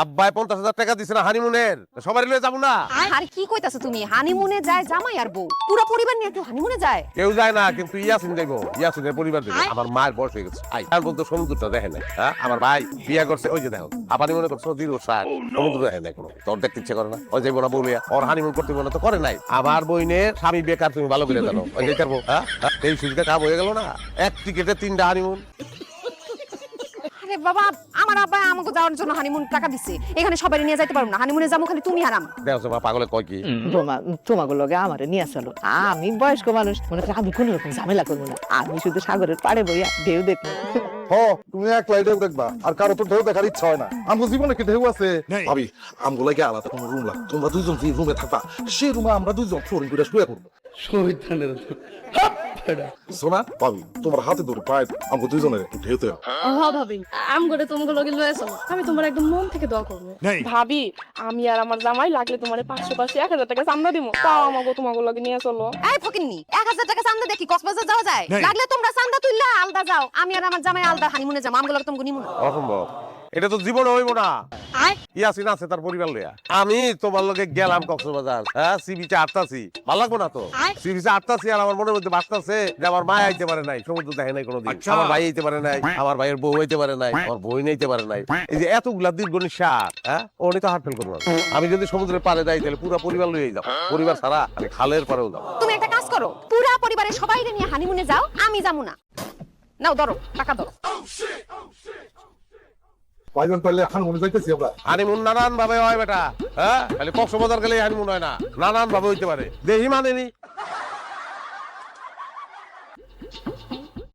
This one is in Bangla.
আব্বাই 50,000 টাকা দিছে না হানিমুনের, সবাই লয়ে যাবো না? আর কি কইতাছো তুমি? হানিমুনে যায় জামাই আর বউ, পুরো পরিবার নিয়ে কেউ হানিমুনে যায়? কেউ যায় না, কিন্তু ইয়াসিন যাইবো, ইয়াসিনের পরিবার যাবে। আমার মায়ের বয়স হয়ে গেছে, আর বলতো সমুদ্রটা দেখে নাই। হ্যাঁ, আমার ভাই বিয়া করছে, ওই যে দেখো আবার মনে করছো দীর্ঘ সার সমুদ্র দেখে নাই কোনো, তোর দেখতে ইচ্ছে করে না? ওই যাইবো না বলিয়া, ওর হানিমুন করতে মনে তো করে নাই। আমার বইনের স্বামী বেকার, তুমি ভালো করে জানো। ওই যে করবো, হ্যাঁ এই সুযোগটা কাম হয়ে গেল না, এক টিকেটে 3টা হানিমুন। আরে বাবা, আমার আব্বা আমাকে যাওয়ার জন্য হানিমুন টাকা দিছে, এখানে সবাই নিয়ে যাইতে পারবো না, হানিমুনে যাবো খালি তুমি আর আমি। দেখো মা পাগলে কয় কি, তোমাকে লগে আমারে নিয়ে চলো, আমি বয়স্ক মানুষ, মনে করি আমি কোনো রকম ঝামেলা করবো না, আমি শুধু সাগরের পাড়ে বইয়া ঢেউ দেখবো। তুমি একলাই ঢেউ দেখবা, আর কারো তো ঢেউ দেখার ইচ্ছা হয় না। আমগো জীবনে কি ঢেউ আছে? ভাবি, আমগো লাগে আলাদা কোনো রুম লাগবে, তোমরা দুইজন যে রুমে থাকবা সেই রুমে আমরা দুইজন ফ্লোরিং করে শুয়ে করবো। সোনা ভাবি, তোমার হাতে ধরে পায়ে আমগো দুইজনের একটু ঢেউতে হবে। ভাবি আমগরে তোমাকে লগে লয়ে চলো, আমি তোমার একদম মন থেকে দোয়া করবো। ভাবি আমি আর আমার জামাই লাগলে তোমার 500 টাকা চান্দা দিব, তাও আমাকে তোমাকে লগে নিয়ে চলো। এই ফকিন্নি, 1000 টাকা চান্দা দেখি কক্সবাজার যাওয়া যায়? লাগলে তোমরা চান্দা তুললা আলদা যাও, আমি আর আমার জামাই আলদা হানিমুনে যাবো, আমগুলো তোমাকে নিমু না। অসম্ভব, এটা তো জীবনে হইব না। ইয়াসিন আছে তার পরিবার লইয়া, আমি তোমার লগে গেলাম কক্সবাজার, হ্যাঁ সি বিচে আটতাছি, ভালো লাগবো না তো? সি বিচে আটতাছি আর আমার মনের মধ্যে বাঁচতাছে যে আমার মা আইতে পারে নাই, সমুদ্র দেখে নাই কোনোদিন, আমার ভাই আইতে পারে নাই, আমার ভাইয়ের বউ আইতে পারে নাই, আমার বই নাইতে পারে নাই। এই যে এতগুলা দীর্ঘ নিঃশ্বাস, হ্যাঁ ওনি তো হার্ট ফেল করবো। আমি যদি সমুদ্রের পাড়ে যাই তাহলে পুরো পরিবার লইয়ে যাও, পরিবার ছাড়া আমি খালের পাড়েও যাও। তুমি একটা কাজ করো, পুরা পরিবারের সবাইকে নিয়ে হানিমুনে যাও, আমি যাবো না। নাও ধরো, টাকা ধরো। কয়জন পাইলে হানিমুনে যাইতেছি আমরা। হানিমুন নানান ভাবে হয় বেটা, হ্যাঁ খালি কক্সবাজার গেলে হানিমুন হয় না, নানান ভাবে হইতে পারে, দেহি মানেনি।